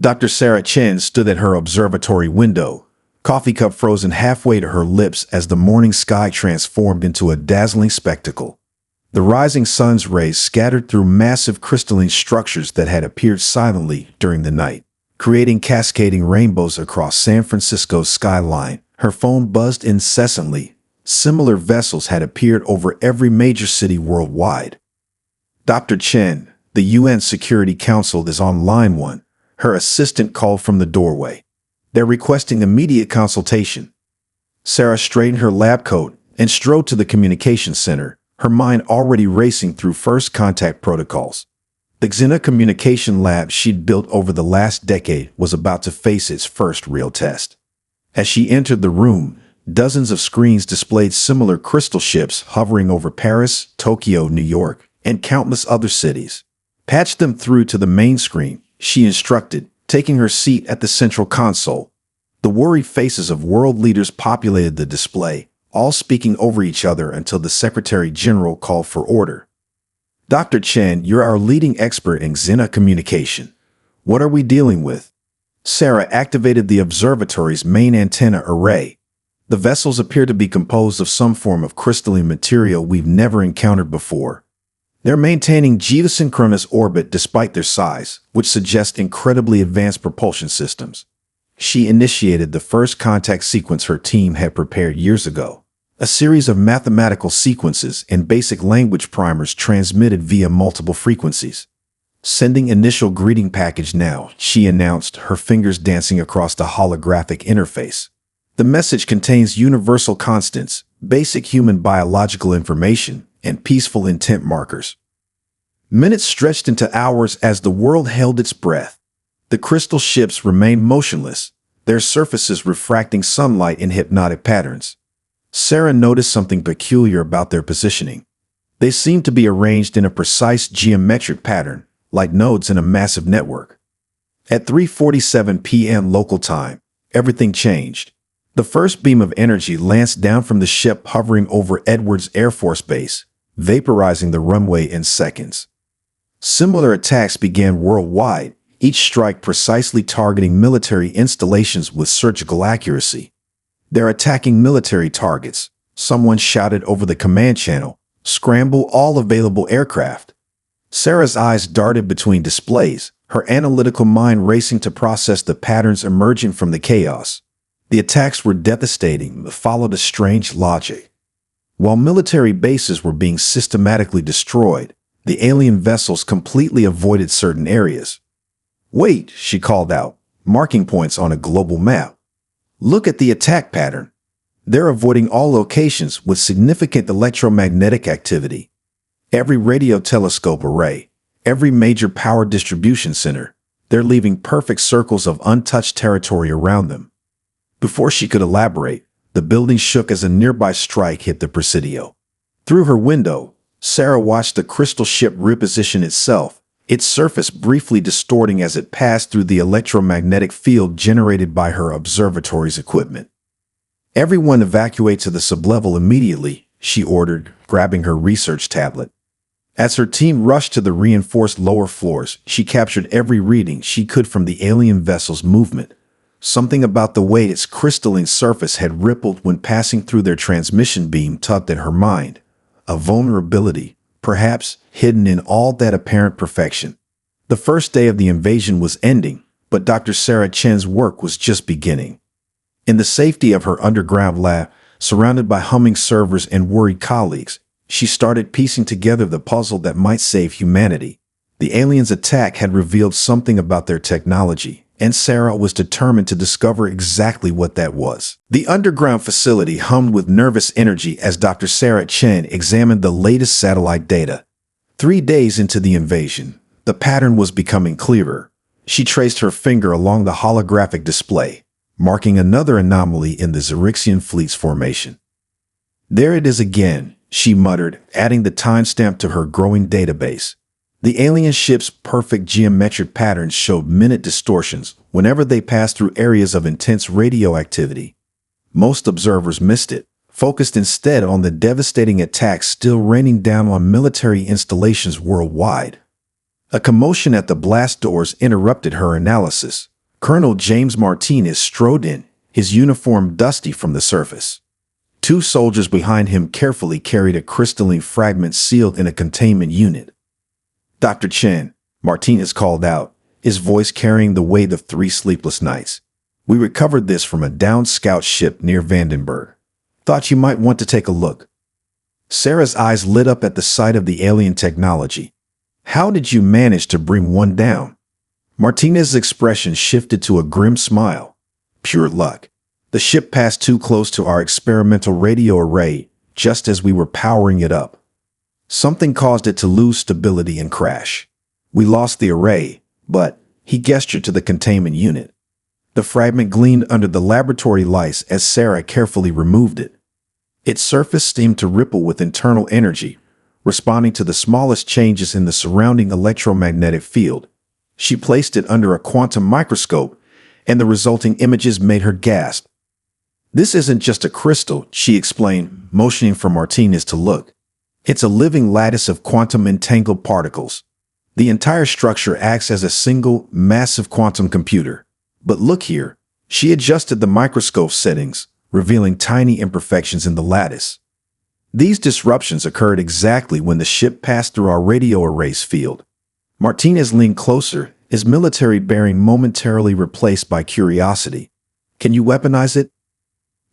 Dr. Sarah Chen stood at her observatory window, coffee cup frozen halfway to her lips as the morning sky transformed into a dazzling spectacle. The rising sun's rays scattered through massive crystalline structures that had appeared silently during the night, creating cascading rainbows across San Francisco's skyline. Her phone buzzed incessantly. Similar vessels had appeared over every major city worldwide. Dr. Chen, the UN Security Council is on line 1. Her assistant called from the doorway. They're requesting immediate consultation. Sarah straightened her lab coat and strode to the communications center, her mind already racing through first contact protocols. The Xena communication lab she'd built over the last decade was about to face its first real test. As she entered the room, dozens of screens displayed similar crystal ships hovering over Paris, Tokyo, New York, and countless other cities. Patch them through to the main screen, she instructed, taking her seat at the central console. The worried faces of world leaders populated the display, all speaking over each other until the Secretary General called for order. Dr. Chen, you're our leading expert in Xena communication. What are we dealing with? Sarah activated the observatory's main antenna array. The vessels appear to be composed of some form of crystalline material we've never encountered before. They're maintaining geosynchronous orbit despite their size, which suggests incredibly advanced propulsion systems. She initiated the first contact sequence her team had prepared years ago, a series of mathematical sequences and basic language primers transmitted via multiple frequencies. Sending initial greeting package now, she announced, her fingers dancing across the holographic interface. The message contains universal constants, basic human biological information, and peaceful intent markers. Minutes stretched into hours as the world held its breath. The crystal ships remained motionless, their surfaces refracting sunlight in hypnotic patterns. Sarah noticed something peculiar about their positioning. They seemed to be arranged in a precise geometric pattern, like nodes in a massive network. At 3:47 p.m. local time, everything changed. The first beam of energy lanced down from the ship hovering over Edwards Air Force Base, vaporizing the runway in seconds. Similar attacks began worldwide, each strike precisely targeting military installations with surgical accuracy. They're attacking military targets, someone shouted over the command channel. Scramble all available aircraft. Sarah's eyes darted between displays, her analytical mind racing to process the patterns emerging from the chaos. The attacks were devastating, but followed a strange logic. While military bases were being systematically destroyed, the alien vessels completely avoided certain areas. Wait, she called out, marking points on a global map. Look at the attack pattern. They're avoiding all locations with significant electromagnetic activity. Every radio telescope array, every major power distribution center, they're leaving perfect circles of untouched territory around them. Before she could elaborate, the building shook as a nearby strike hit the Presidio. Through her window, Sarah watched the crystal ship reposition itself, its surface briefly distorting as it passed through the electromagnetic field generated by her observatory's equipment. Everyone evacuate to the sublevel immediately, she ordered, grabbing her research tablet. As her team rushed to the reinforced lower floors, she captured every reading she could from the alien vessel's movement. Something about the way its crystalline surface had rippled when passing through their transmission beam tugged at her mind. A vulnerability, perhaps, hidden in all that apparent perfection. The first day of the invasion was ending, but Dr. Sarah Chen's work was just beginning. In the safety of her underground lab, surrounded by humming servers and worried colleagues, she started piecing together the puzzle that might save humanity. The aliens' attack had revealed something about their technology, and Sarah was determined to discover exactly what that was. The underground facility hummed with nervous energy as Dr. Sarah Chen examined the latest satellite data. 3 days into the invasion, the pattern was becoming clearer. She traced her finger along the holographic display, marking another anomaly in the Xerixian fleet's formation. There it is again, she muttered, adding the timestamp to her growing database. The alien ship's perfect geometric patterns showed minute distortions whenever they passed through areas of intense radioactivity. Most observers missed it, focused instead on the devastating attacks still raining down on military installations worldwide. A commotion at the blast doors interrupted her analysis. Colonel James Martinez strode in, his uniform dusty from the surface. Two soldiers behind him carefully carried a crystalline fragment sealed in a containment unit. "Dr. Chen," Martinez called out, his voice carrying the weight of 3 sleepless nights. "We recovered this from a downed scout ship near Vandenberg. Thought you might want to take a look." Sarah's eyes lit up at the sight of the alien technology. "How did you manage to bring one down?" Martinez's expression shifted to a grim smile. "Pure luck. The ship passed too close to our experimental radio array just as we were powering it up. Something caused it to lose stability and crash. We lost the array, but," he gestured to the containment unit. The fragment gleamed under the laboratory lights as Sarah carefully removed it. Its surface seemed to ripple with internal energy, responding to the smallest changes in the surrounding electromagnetic field. She placed it under a quantum microscope, and the resulting images made her gasp. "This isn't just a crystal," she explained, motioning for Martinez to look. "It's a living lattice of quantum entangled particles. The entire structure acts as a single, massive quantum computer. But look here." She adjusted the microscope settings, revealing tiny imperfections in the lattice. These disruptions occurred exactly when the ship passed through our radio array's field. Martinez leaned closer, his military bearing momentarily replaced by curiosity. "Can you weaponize it?"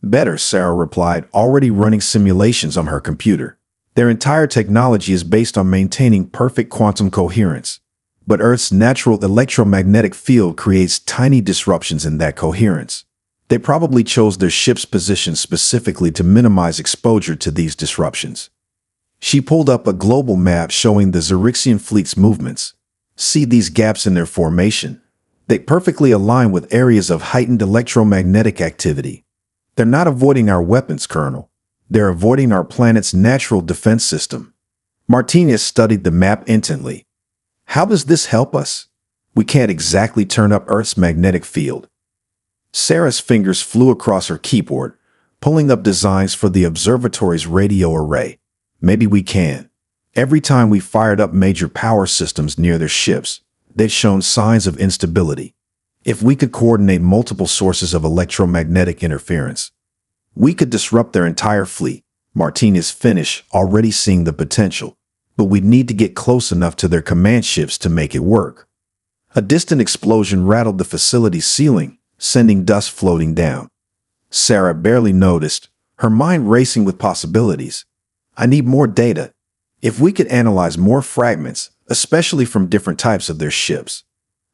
"Better," Sarah replied, already running simulations on her computer. "Their entire technology is based on maintaining perfect quantum coherence. But Earth's natural electromagnetic field creates tiny disruptions in that coherence. They probably chose their ship's position specifically to minimize exposure to these disruptions." She pulled up a global map showing the Xerixian fleet's movements. "See these gaps in their formation? They perfectly align with areas of heightened electromagnetic activity. They're not avoiding our weapons, Colonel. They're avoiding our planet's natural defense system." Martinez studied the map intently. "How does this help us? We can't exactly turn up Earth's magnetic field." Sarah's fingers flew across her keyboard, pulling up designs for the observatory's radio array. "Maybe we can. Every time we fired up major power systems near their ships, they'd shown signs of instability. If we could coordinate multiple sources of electromagnetic interference, we could disrupt their entire fleet." Martinez finished, already seeing the potential. "But we'd need to get close enough to their command ships to make it work." A distant explosion rattled the facility's ceiling, sending dust floating down. Sarah barely noticed, her mind racing with possibilities. "I need more data. If we could analyze more fragments, especially from different types of their ships."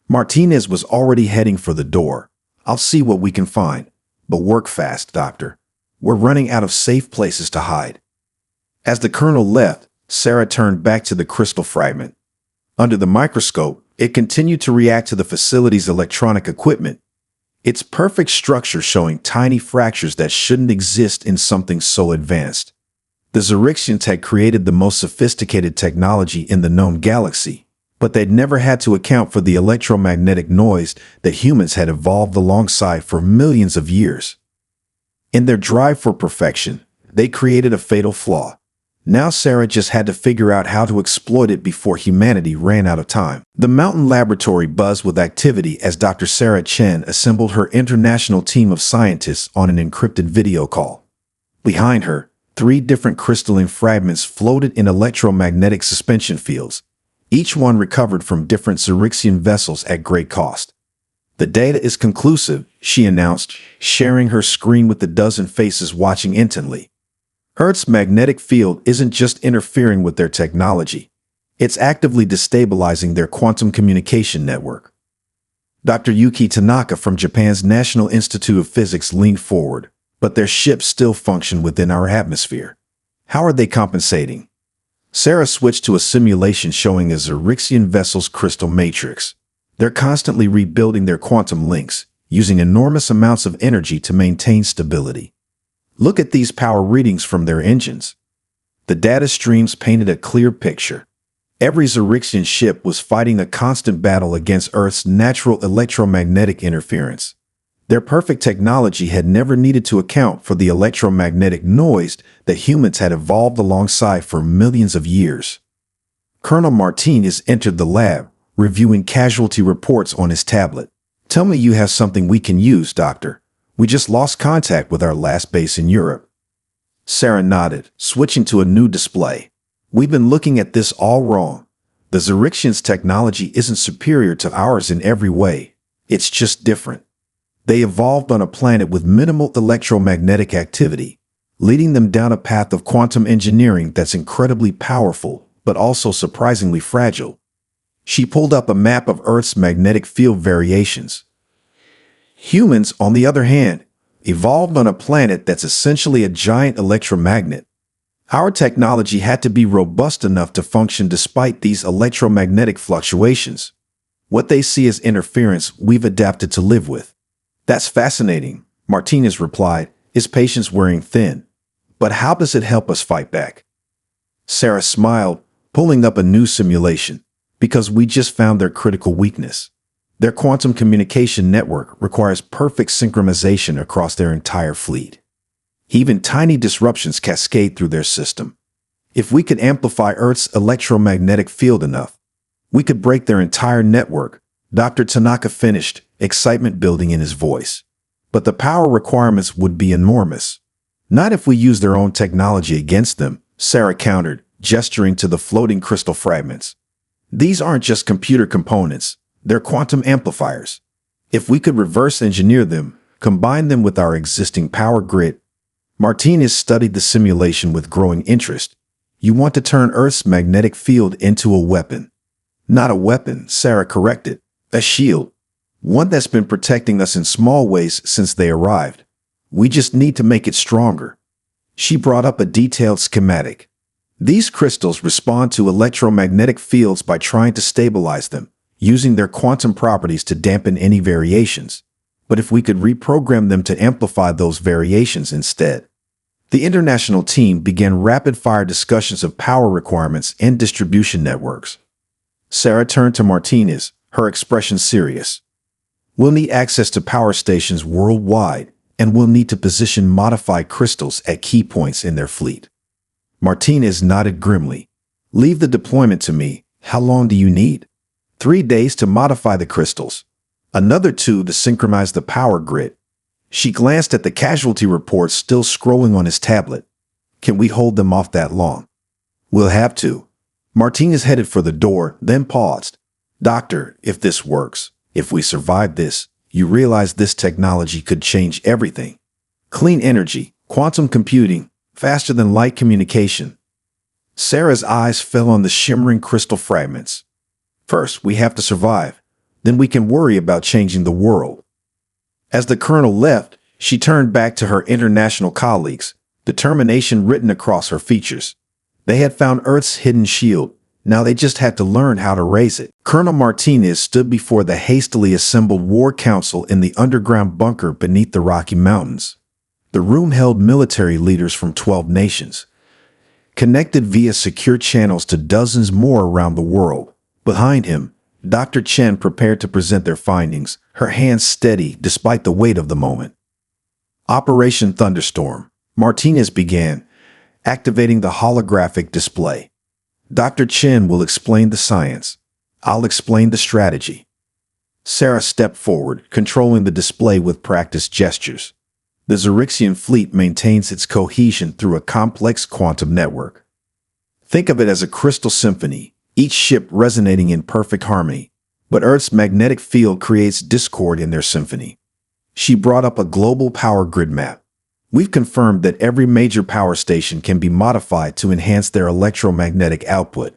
Martinez was already heading for the door. "I'll see what we can find. But work fast, Doctor. We're running out of safe places to hide." As the colonel left, Sarah turned back to the crystal fragment. Under the microscope, it continued to react to the facility's electronic equipment, its perfect structure showing tiny fractures that shouldn't exist in something so advanced. The Xerixians had created the most sophisticated technology in the known galaxy, but they'd never had to account for the electromagnetic noise that humans had evolved alongside for millions of years. In their drive for perfection, they created a fatal flaw. Now Sarah just had to figure out how to exploit it before humanity ran out of time. The mountain laboratory buzzed with activity as Dr. Sarah Chen assembled her international team of scientists on an encrypted video call. Behind her, 3 different crystalline fragments floated in electromagnetic suspension fields, each one recovered from different Xerixian vessels at great cost. "The data is conclusive," she announced, sharing her screen with the dozen faces watching intently. "Earth's magnetic field isn't just interfering with their technology. It's actively destabilizing their quantum communication network." Dr. Yuki Tanaka from Japan's National Institute of Physics leaned forward. "But their ships still function within our atmosphere. How are they compensating?" Sarah switched to a simulation showing a Xerixian vessel's crystal matrix. "They're constantly rebuilding their quantum links, using enormous amounts of energy to maintain stability. Look at these power readings from their engines." The data streams painted a clear picture. Every Xerixian ship was fighting a constant battle against Earth's natural electromagnetic interference. Their perfect technology had never needed to account for the electromagnetic noise that humans had evolved alongside for millions of years. Colonel Martinez entered the lab, reviewing casualty reports on his tablet. Tell me you have something we can use, Doctor. We just lost contact with our last base in Europe. Sarah nodded, switching to a new display. We've been looking at this all wrong. The Xerixians' technology isn't superior to ours in every way. It's just different. They evolved on a planet with minimal electromagnetic activity, leading them down a path of quantum engineering that's incredibly powerful, but also surprisingly fragile. She pulled up a map of Earth's magnetic field variations. Humans, on the other hand, evolved on a planet that's essentially a giant electromagnet. Our technology had to be robust enough to function despite these electromagnetic fluctuations. What they see as interference, we've adapted to live with. That's fascinating, Martinez replied, his patience wearing thin. But how does it help us fight back? Sarah smiled, pulling up a new simulation. Because we just found their critical weakness. Their quantum communication network requires perfect synchronization across their entire fleet. Even tiny disruptions cascade through their system. If we could amplify Earth's electromagnetic field enough, we could break their entire network, Dr. Tanaka finished, excitement building in his voice. But the power requirements would be enormous. Not if we use their own technology against them, Sarah countered, gesturing to the floating crystal fragments. These aren't just computer components, they're quantum amplifiers. If we could reverse engineer them, combine them with our existing power grid. Martinez studied the simulation with growing interest. You want to turn Earth's magnetic field into a weapon. Not a weapon, Sarah corrected. A shield. One that's been protecting us in small ways since they arrived. We just need to make it stronger. She brought up a detailed schematic. These crystals respond to electromagnetic fields by trying to stabilize them, using their quantum properties to dampen any variations. But if we could reprogram them to amplify those variations instead. The international team began rapid-fire discussions of power requirements and distribution networks. Sarah turned to Martinez, her expression serious. We'll need access to power stations worldwide, and we'll need to position modified crystals at key points in their fleet. Martinez nodded grimly. Leave the deployment to me. How long do you need? 3 days to modify the crystals. Another 2 to synchronize the power grid. She glanced at the casualty reports still scrolling on his tablet. Can we hold them off that long? We'll have to. Martinez headed for the door, then paused. Doctor, if this works, if we survive this, you realize this technology could change everything. Clean energy, quantum computing, faster than light communication. Sarah's eyes fell on the shimmering crystal fragments. First, we have to survive. Then we can worry about changing the world. As the colonel left, she turned back to her international colleagues, determination written across her features. They had found Earth's hidden shield. Now they just had to learn how to raise it. Colonel Martinez stood before the hastily assembled war council in the underground bunker beneath the Rocky Mountains. The room held military leaders from 12 nations, connected via secure channels to dozens more around the world. Behind him, Dr. Chen prepared to present their findings, her hands steady despite the weight of the moment. Operation Thunderstorm. Martinez began, activating the holographic display. Dr. Chen will explain the science. I'll explain the strategy. Sarah stepped forward, controlling the display with practiced gestures. The Xerixian fleet maintains its cohesion through a complex quantum network. Think of it as a crystal symphony, each ship resonating in perfect harmony. But Earth's magnetic field creates discord in their symphony. She brought up a global power grid map. We've confirmed that every major power station can be modified to enhance their electromagnetic output.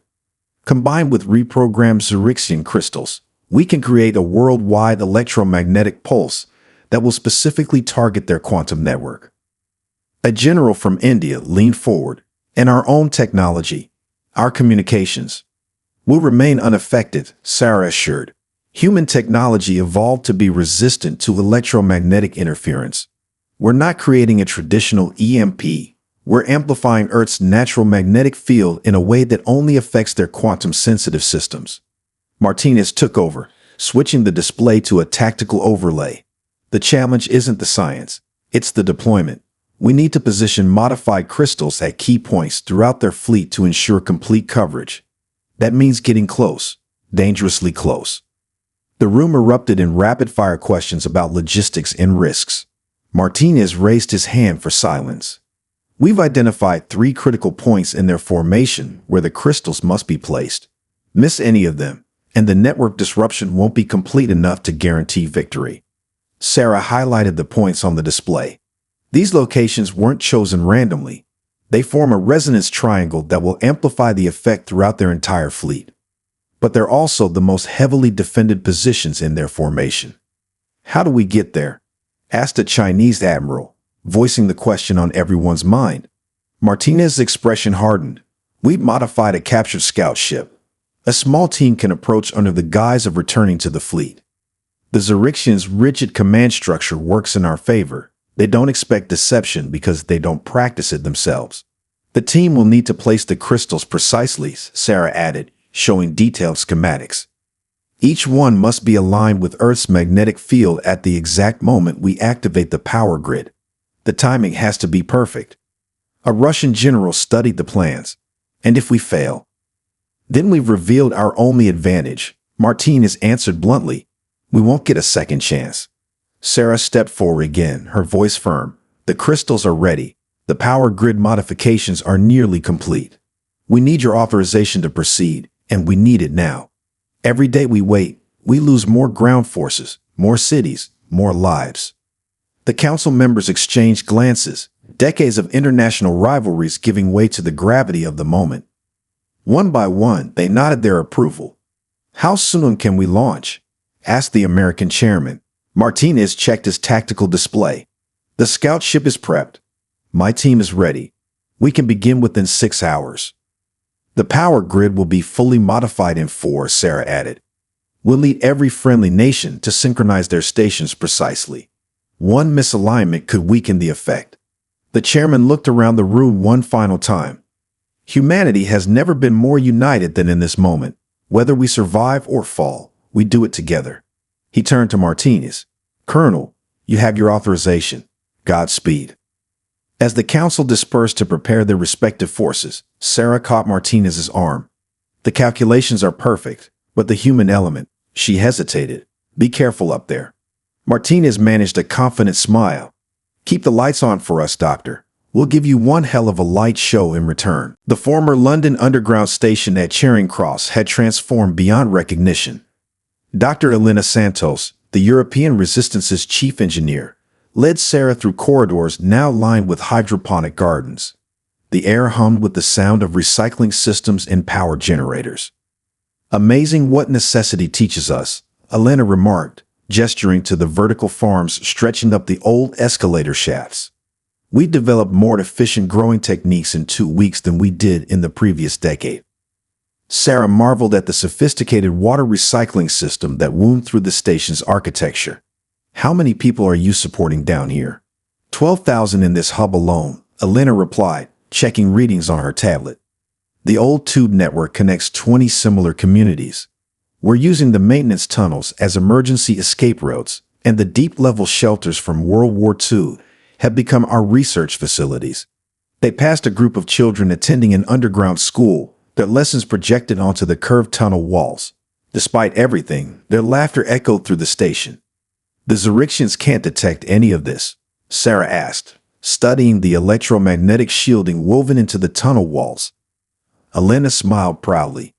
Combined with reprogrammed Xerixian crystals, we can create a worldwide electromagnetic pulse that will specifically target their quantum network. A general from India leaned forward, and our own technology, our communications, will remain unaffected, Sarah assured. Human technology evolved to be resistant to electromagnetic interference. We're not creating a traditional EMP. We're amplifying Earth's natural magnetic field in a way that only affects their quantum-sensitive systems. Martinez took over, switching the display to a tactical overlay. The challenge isn't the science, it's the deployment. We need to position modified crystals at key points throughout their fleet to ensure complete coverage. That means getting close, dangerously close. The room erupted in rapid-fire questions about logistics and risks. Martinez raised his hand for silence. We've identified 3 critical points in their formation where the crystals must be placed. Miss any of them, and the network disruption won't be complete enough to guarantee victory. Sarah highlighted the points on the display. These locations weren't chosen randomly. They form a resonance triangle that will amplify the effect throughout their entire fleet. But they're also the most heavily defended positions in their formation. How do we get there? Asked a Chinese admiral, voicing the question on everyone's mind. Martinez's expression hardened. We've modified a captured scout ship. A small team can approach under the guise of returning to the fleet. The Zerixians' rigid command structure works in our favor. They don't expect deception because they don't practice it themselves. The team will need to place the crystals precisely, Sarah added, showing detailed schematics. Each one must be aligned with Earth's magnetic field at the exact moment we activate the power grid. The timing has to be perfect. A Russian general studied the plans. And if we fail? Then we've revealed our only advantage. Martinez answered bluntly. We won't get a second chance. Sarah stepped forward again, her voice firm. The crystals are ready. The power grid modifications are nearly complete. We need your authorization to proceed, and we need it now. Every day we wait, we lose more ground forces, more cities, more lives. The council members exchanged glances, decades of international rivalries giving way to the gravity of the moment. One by one, they nodded their approval. How soon can we launch? Asked the American chairman. Martinez checked his tactical display. The scout ship is prepped. My team is ready. We can begin within 6 hours. The power grid will be fully modified in 4, Sarah added. We'll need every friendly nation to synchronize their stations precisely. One misalignment could weaken the effect. The chairman looked around the room one final time. Humanity has never been more united than in this moment. Whether we survive or fall, we do it together. He turned to Martinez. Colonel, you have your authorization. Godspeed. As the council dispersed to prepare their respective forces, Sarah caught Martinez's arm. The calculations are perfect, but the human element, she hesitated. Be careful up there. Martinez managed a confident smile. Keep the lights on for us, Doctor. We'll give you one hell of a light show in return. The former London Underground station at Charing Cross had transformed beyond recognition. Dr. Elena Santos, the European Resistance's chief engineer, led Sarah through corridors now lined with hydroponic gardens. The air hummed with the sound of recycling systems and power generators. Amazing what necessity teaches us, Elena remarked, gesturing to the vertical farms stretching up the old escalator shafts. We developed more efficient growing techniques in 2 weeks than we did in the previous decade. Sarah marveled at the sophisticated water recycling system that wound through the station's architecture. How many people are you supporting down here? 12,000 in this hub alone, Elena replied, checking readings on her tablet. The old tube network connects 20 similar communities. We're using the maintenance tunnels as emergency escape routes, and the deep-level shelters from World War II have become our research facilities. They passed a group of children attending an underground school, their lessons projected onto the curved tunnel walls. Despite everything, their laughter echoed through the station. The Zerixians can't detect any of this, Sarah asked, studying the electromagnetic shielding woven into the tunnel walls. Elena smiled proudly.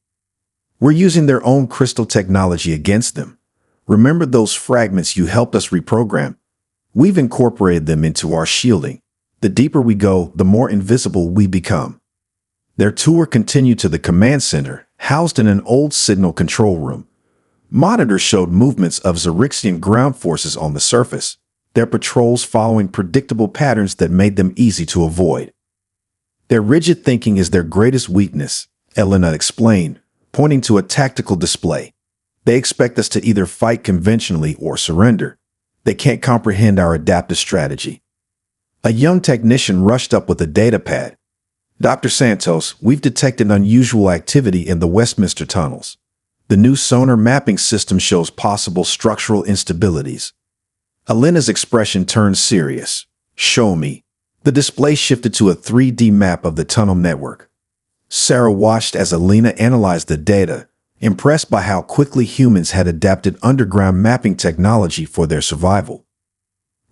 We're using their own crystal technology against them. Remember those fragments you helped us reprogram? We've incorporated them into our shielding. The deeper we go, the more invisible we become. Their tour continued to the command center, housed in an old signal control room. Monitors showed movements of Zerixian ground forces on the surface, their patrols following predictable patterns that made them easy to avoid. Their rigid thinking is their greatest weakness, Elena explained, pointing to a tactical display. They expect us to either fight conventionally or surrender. They can't comprehend our adaptive strategy. A young technician rushed up with a data pad. Dr. Santos, we've detected unusual activity in the Westminster tunnels. The new sonar mapping system shows possible structural instabilities. Elena's expression turned serious. Show me. The display shifted to a 3D map of the tunnel network. Sarah watched as Elena analyzed the data, impressed by how quickly humans had adapted underground mapping technology for their survival.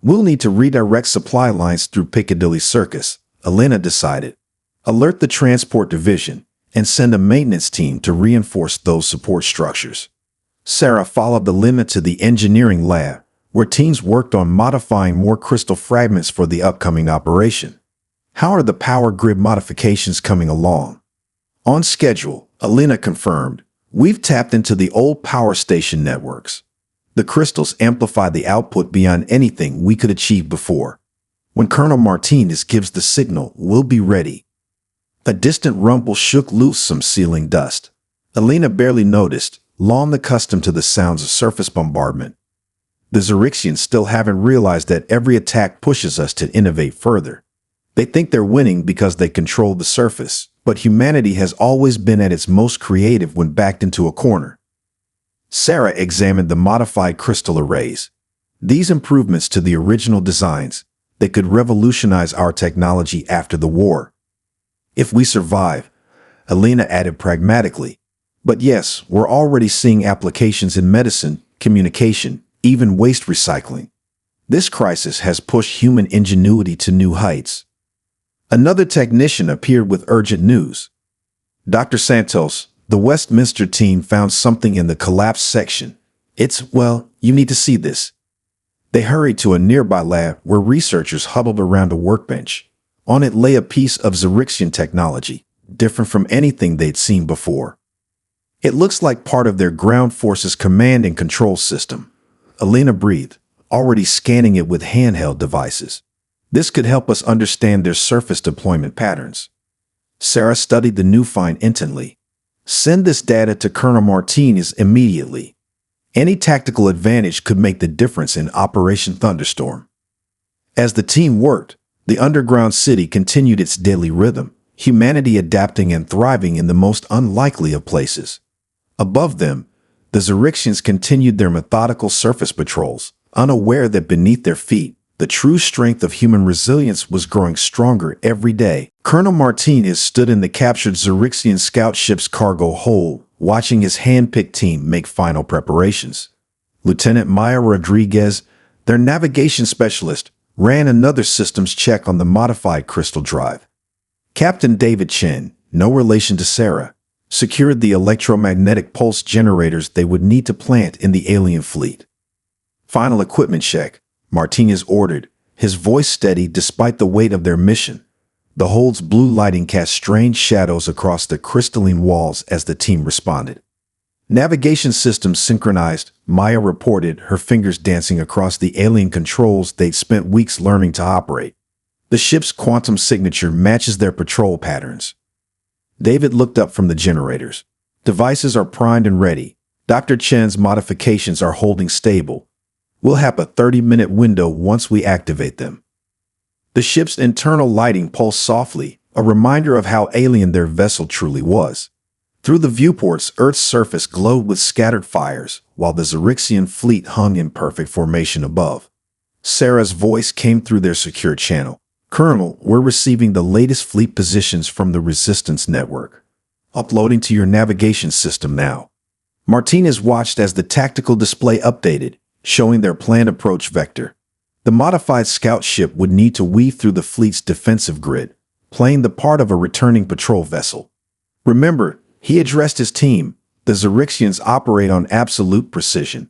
"We'll need to redirect supply lines through Piccadilly Circus," Elena decided. "Alert the transport division and send a maintenance team to reinforce those support structures." Sarah followed the limit to the engineering lab, where teams worked on modifying more crystal fragments for the upcoming operation. "How are the power grid modifications coming along?" "On schedule," Elena confirmed. "We've tapped into the old power station networks. The crystals amplify the output beyond anything we could achieve before. When Colonel Martinez gives the signal, we'll be ready." A distant rumble shook loose some ceiling dust. Elena barely noticed, long accustomed to the sounds of surface bombardment. The Xerixians still haven't realized that every attack pushes us to innovate further. They think they're winning because they control the surface, but humanity has always been at its most creative when backed into a corner. Sarah examined the modified crystal arrays. These improvements to the original designs, they could revolutionize our technology after the war. "If we survive," Elena added pragmatically. "But yes, we're already seeing applications in medicine, communication, even waste recycling. This crisis has pushed human ingenuity to new heights." Another technician appeared with urgent news. "Dr. Santos, the Westminster team found something in the collapsed section. Well, you need to see this." They hurried to a nearby lab where researchers huddled around a workbench. On it lay a piece of Xerixian technology, different from anything they'd seen before. "It looks like part of their ground forces command and control system," Elena breathed, already scanning it with handheld devices. "This could help us understand their surface deployment patterns." Sarah studied the new find intently. "Send this data to Colonel Martinez immediately. Any tactical advantage could make the difference in Operation Thunderstorm." As the team worked, the underground city continued its daily rhythm, humanity adapting and thriving in the most unlikely of places. Above them, the Xerixians continued their methodical surface patrols, unaware that beneath their feet, the true strength of human resilience was growing stronger every day. Colonel Martinez stood in the captured Xerixian scout ship's cargo hold, watching his hand-picked team make final preparations. Lieutenant Maya Rodriguez, their navigation specialist, ran another systems check on the modified crystal drive. Captain David Chen, no relation to Sarah, secured the electromagnetic pulse generators they would need to plant in the alien fleet. "Final equipment check," Martinez ordered, his voice steady despite the weight of their mission. The hold's blue lighting cast strange shadows across the crystalline walls as the team responded. "Navigation systems synchronized," Maya reported, her fingers dancing across the alien controls they'd spent weeks learning to operate. "The ship's quantum signature matches their patrol patterns." David looked up from the generators. "Devices are primed and ready. Dr. Chen's modifications are holding stable. We'll have a 30-minute window once we activate them." The ship's internal lighting pulsed softly, a reminder of how alien their vessel truly was. Through the viewports, Earth's surface glowed with scattered fires, while the Xerixian fleet hung in perfect formation above. Sarah's voice came through their secure channel. "Colonel, we're receiving the latest fleet positions from the Resistance Network. Uploading to your navigation system now." Martinez watched as the tactical display updated, showing their planned approach vector. The modified scout ship would need to weave through the fleet's defensive grid, playing the part of a returning patrol vessel. Remember, he addressed his team, the Xerixians operate on absolute precision.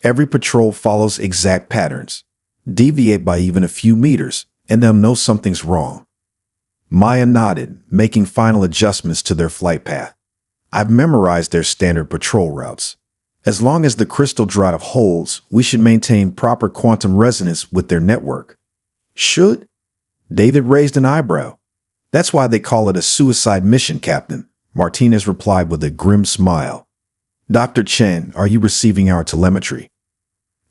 Every patrol follows exact patterns. Deviate by even a few meters, and they'll know something's wrong. Maya nodded, making final adjustments to their flight path. "I've memorized their standard patrol routes. As long as the crystal drive holds, we should maintain proper quantum resonance with their network." "Should?" David raised an eyebrow. "That's why they call it a suicide mission, Captain," Martinez replied with a grim smile. "Dr. Chen, are you receiving our telemetry?"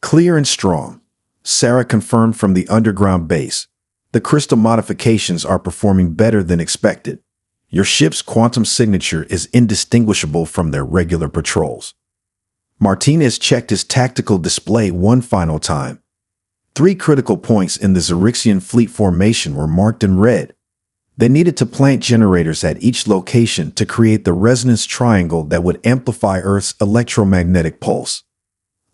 "Clear and strong," Sarah confirmed from the underground base. "The crystal modifications are performing better than expected. Your ship's quantum signature is indistinguishable from their regular patrols." Martinez checked his tactical display one final time. 3 critical points in the Xerixian fleet formation were marked in red. They needed to plant generators at each location to create the resonance triangle that would amplify Earth's electromagnetic pulse.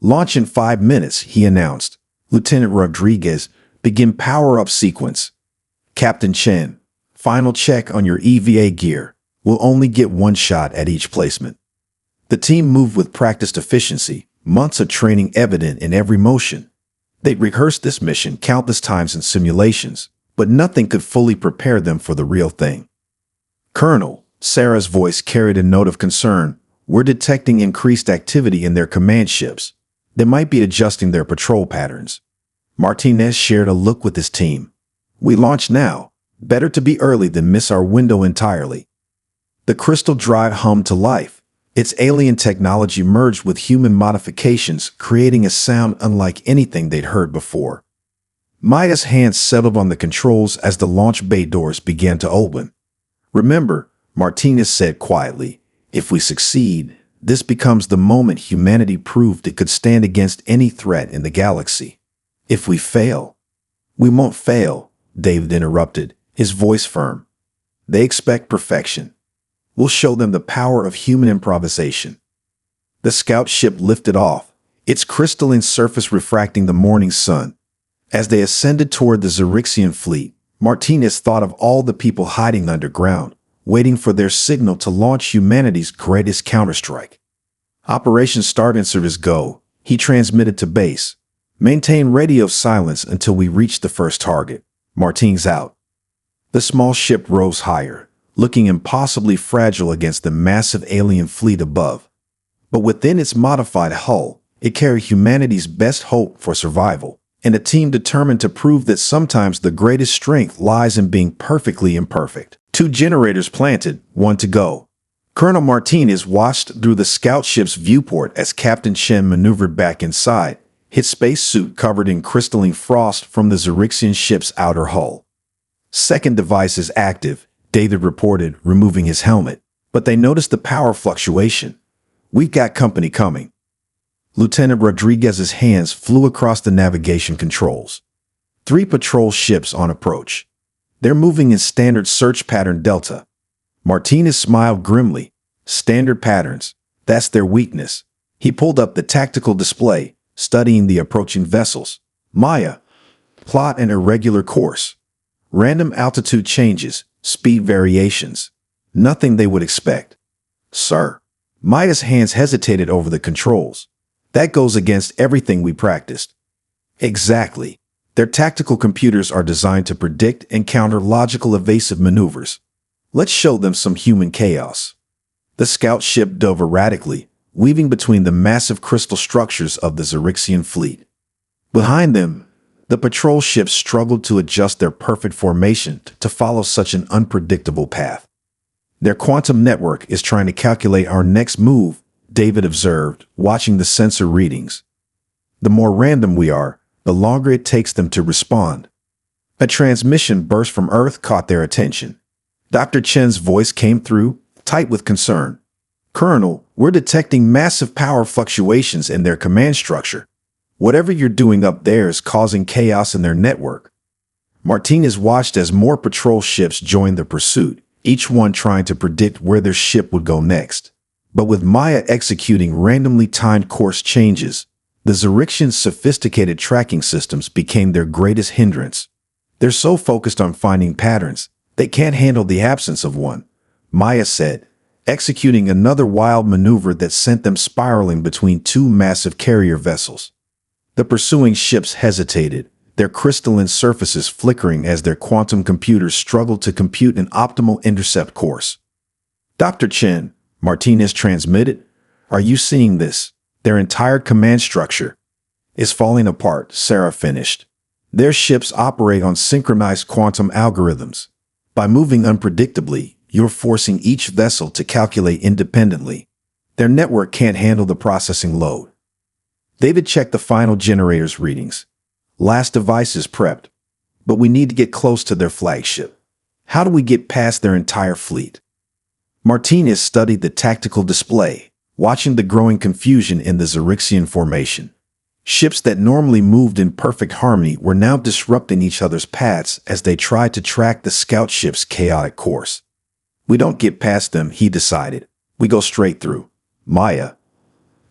Launch in 5 minutes, he announced. Lieutenant Rodriguez, begin power-up sequence. Captain Chen, final check on your EVA gear. We'll only get one shot at each placement. The team moved with practiced efficiency, months of training evident in every motion. They'd rehearsed this mission countless times in simulations, but nothing could fully prepare them for the real thing. Colonel, Sarah's voice carried a note of concern. We're detecting increased activity in their command ships. They might be adjusting their patrol patterns. Martinez shared a look with his team. We launch now. Better to be early than miss our window entirely. The crystal drive hummed to life. Its alien technology merged with human modifications, creating a sound unlike anything they'd heard before. Maya's hands settled on the controls as the launch bay doors began to open. Remember, Martinez said quietly, if we succeed, this becomes the moment humanity proved it could stand against any threat in the galaxy. If we fail, we won't fail, David interrupted, his voice firm. They expect perfection. We'll show them the power of human improvisation. The scout ship lifted off, its crystalline surface refracting the morning sun. As they ascended toward the Xerixian fleet, Martinez thought of all the people hiding underground, waiting for their signal to launch humanity's greatest counterstrike. Operation Start and Service Go, he transmitted to base. Maintain radio silence until we reach the first target. Martinez out. The small ship rose higher, looking impossibly fragile against the massive alien fleet above. But within its modified hull, it carried humanity's best hope for survival, and a team determined to prove that sometimes the greatest strength lies in being perfectly imperfect. 2 generators planted, 1 to go. Colonel Martinez watched through the scout ship's viewport as Captain Chen maneuvered back inside, his spacesuit covered in crystalline frost from the Xerixian ship's outer hull. Second device is active, David reported, removing his helmet, but they noticed the power fluctuation. We've got company coming. Lieutenant Rodriguez's hands flew across the navigation controls. 3 patrol ships on approach. They're moving in standard search pattern Delta. Martinez smiled grimly. Standard patterns. That's their weakness. He pulled up the tactical display, studying the approaching vessels. Maya. Plot an irregular course. Random altitude changes, speed variations. Nothing they would expect. Sir. Maya's hands hesitated over the controls. That goes against everything we practiced. Exactly. Their tactical computers are designed to predict and counter logical evasive maneuvers. Let's show them some human chaos. The scout ship dove erratically, weaving between the massive crystal structures of the Xerixian fleet. Behind them, the patrol ships struggled to adjust their perfect formation to follow such an unpredictable path. Their quantum network is trying to calculate our next move, David observed, watching the sensor readings. The more random we are, the longer it takes them to respond. A transmission burst from Earth caught their attention. Dr. Chen's voice came through, tight with concern. Colonel, we're detecting massive power fluctuations in their command structure. Whatever you're doing up there is causing chaos in their network. Martinez watched as more patrol ships joined the pursuit, each one trying to predict where their ship would go next. But with Maya executing randomly timed course changes, the Xerixians' sophisticated tracking systems became their greatest hindrance. They're so focused on finding patterns, they can't handle the absence of one, Maya said, executing another wild maneuver that sent them spiraling between 2 massive carrier vessels. The pursuing ships hesitated, their crystalline surfaces flickering as their quantum computers struggled to compute an optimal intercept course. Dr. Chen, Martinez transmitted, are you seeing this? Their entire command structure is falling apart, Sarah finished. Their ships operate on synchronized quantum algorithms. By moving unpredictably, you're forcing each vessel to calculate independently. Their network can't handle the processing load. David checked the final generator's readings. Last device is prepped, but we need to get close to their flagship. How do we get past their entire fleet? Martinez studied the tactical display, watching the growing confusion in the Xerixian formation. Ships that normally moved in perfect harmony were now disrupting each other's paths as they tried to track the scout ship's chaotic course. We don't get past them, he decided. We go straight through. Maya.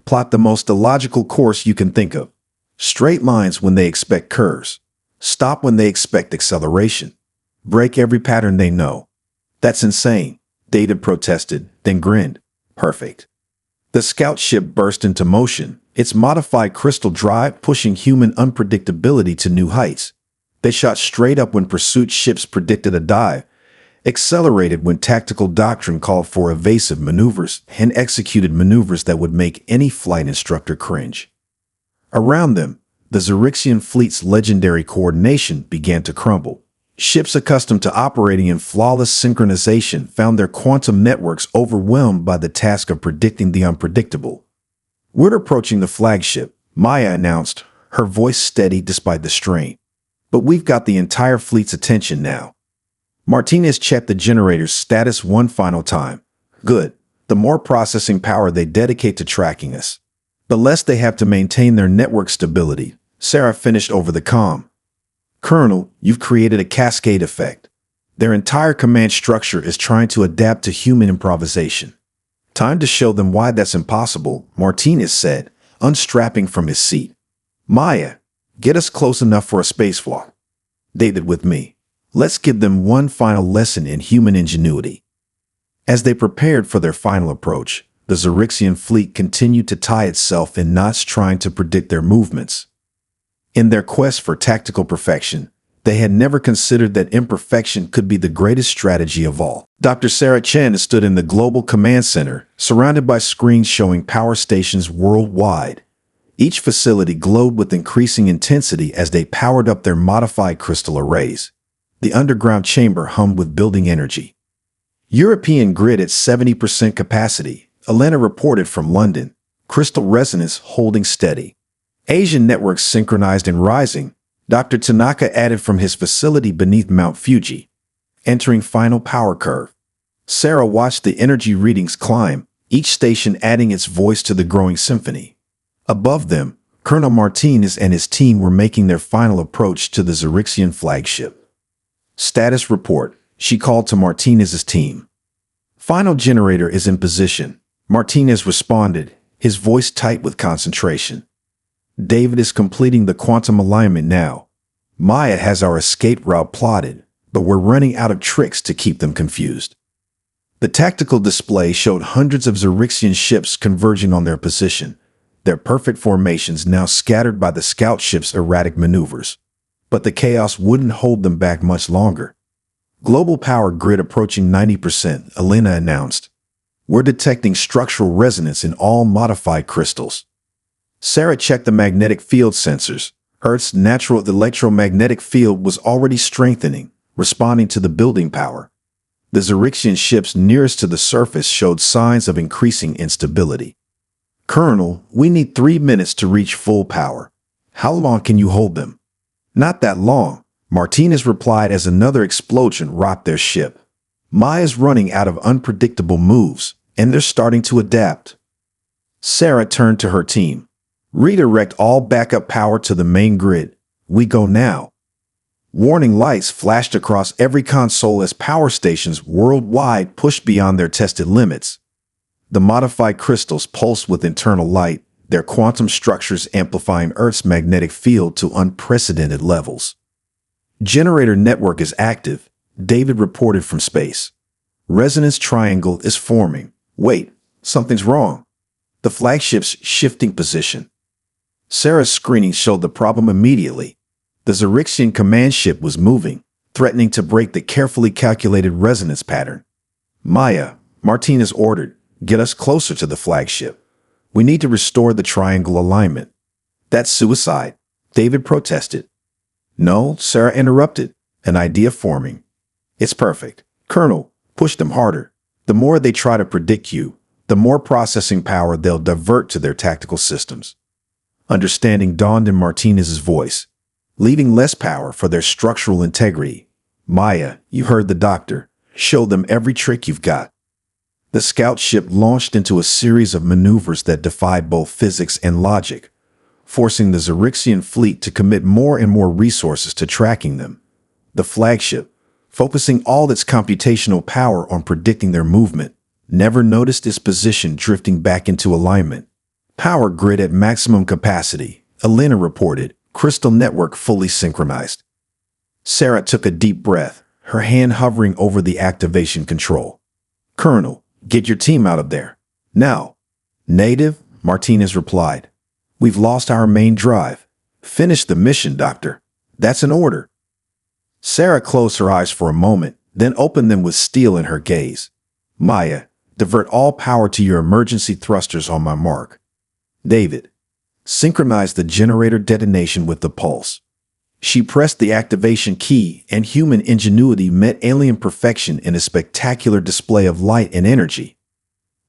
Plot the most illogical course you can think of. Straight lines when they expect curves. Stop when they expect acceleration. Break every pattern they know. That's insane, David protested, then grinned. Perfect. The scout ship burst into motion, its modified crystal drive pushing human unpredictability to new heights. They shot straight up when pursuit ships predicted a dive, accelerated when tactical doctrine called for evasive maneuvers, and executed maneuvers that would make any flight instructor cringe. Around them, the Xerixian fleet's legendary coordination began to crumble. Ships accustomed to operating in flawless synchronization found their quantum networks overwhelmed by the task of predicting the unpredictable. We're approaching the flagship, Maya announced, her voice steady despite the strain. But we've got the entire fleet's attention now. Martinez checked the generator's status one final time. Good. The more processing power they dedicate to tracking us, the less they have to maintain their network stability, Sarah finished over the comm. Colonel, you've created a cascade effect. Their entire command structure is trying to adapt to human improvisation. Time to show them why that's impossible, Martinez said, unstrapping from his seat. Maya, get us close enough for a spacewalk. David with me. Let's give them one final lesson in human ingenuity. As they prepared for their final approach, the Xerixian fleet continued to tie itself in knots trying to predict their movements. In their quest for tactical perfection, they had never considered that imperfection could be the greatest strategy of all. Dr. Sarah Chen stood in the Global Command Center, surrounded by screens showing power stations worldwide. Each facility glowed with increasing intensity as they powered up their modified crystal arrays. The underground chamber hummed with building energy. European grid at 70% capacity, Elena reported from London, crystal resonance holding steady. Asian networks synchronized and rising, Dr. Tanaka added from his facility beneath Mount Fuji, entering final power curve. Sarah watched the energy readings climb, each station adding its voice to the growing symphony. Above them, Colonel Martinez and his team were making their final approach to the Xerixian flagship. Status report, she called to Martinez's team. Final generator is in position, Martinez responded, his voice tight with concentration. David is completing the quantum alignment now. Maya has our escape route plotted, but we're running out of tricks to keep them confused. The tactical display showed hundreds of Xerixian ships converging on their position, their perfect formations now scattered by the scout ship's erratic maneuvers. But the chaos wouldn't hold them back much longer. Global power grid approaching 90%, Elena announced. We're detecting structural resonance in all modified crystals. Sarah checked the magnetic field sensors. Earth's natural electromagnetic field was already strengthening, responding to the building power. The Xerixian ships nearest to the surface showed signs of increasing instability. Colonel, we need 3 minutes to reach full power. How long can you hold them? Not that long, Martinez replied as another explosion rocked their ship. Maya's running out of unpredictable moves, and they're starting to adapt. Sarah turned to her team. Redirect all backup power to the main grid. We go now. Warning lights flashed across every console as power stations worldwide pushed beyond their tested limits. The modified crystals pulsed with internal light, their quantum structures amplifying Earth's magnetic field to unprecedented levels. Generator network is active, David reported from space. Resonance triangle is forming. Wait, something's wrong. The flagship's shifting position. Sarah's screening showed the problem immediately. The Xerixian command ship was moving, threatening to break the carefully calculated resonance pattern. Maya, Martinez ordered, get us closer to the flagship. We need to restore the triangle alignment. That's suicide, David protested. No, Sarah interrupted, an idea forming. It's perfect. Colonel, push them harder. The more they try to predict you, the more processing power they'll divert to their tactical systems. Understanding dawned in Martinez's voice, leaving less power for their structural integrity. Maya, you heard the doctor. Show them every trick you've got. The scout ship launched into a series of maneuvers that defied both physics and logic. forcing the Xerixian fleet to commit more and more resources to tracking them. The flagship, focusing all its computational power on predicting their movement, never noticed its position drifting back into alignment. Power grid at maximum capacity, Elena reported, crystal network fully synchronized. Sarah took a deep breath, her hand hovering over the activation control. Colonel, get your team out of there. Now. Native, Martinez replied. We've lost our main drive. Finish the mission, Doctor. That's an order. Sarah closed her eyes for a moment, then opened them with steel in her gaze. Maya, divert all power to your emergency thrusters on my mark. David, synchronize the generator detonation with the pulse. She pressed the activation key, and human ingenuity met alien perfection in a spectacular display of light and energy.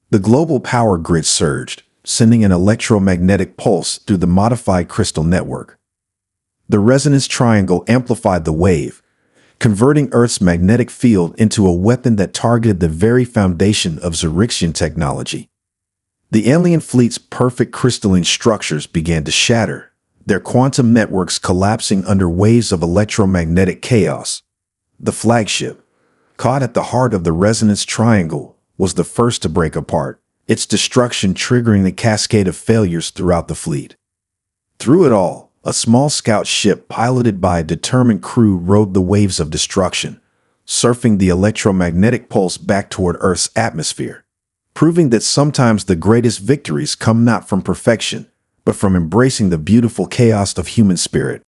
The global power grid surged, sending an electromagnetic pulse through the modified crystal network. The resonance triangle amplified the wave, converting Earth's magnetic field into a weapon that targeted the very foundation of Xerixian technology. The alien fleet's perfect crystalline structures began to shatter, their quantum networks collapsing under waves of electromagnetic chaos. The flagship, caught at the heart of the resonance triangle, was the first to break apart, its destruction triggering a cascade of failures throughout the fleet. Through it all, a small scout ship piloted by a determined crew rode the waves of destruction, surfing the electromagnetic pulse back toward Earth's atmosphere, proving that sometimes the greatest victories come not from perfection, but from embracing the beautiful chaos of human spirit.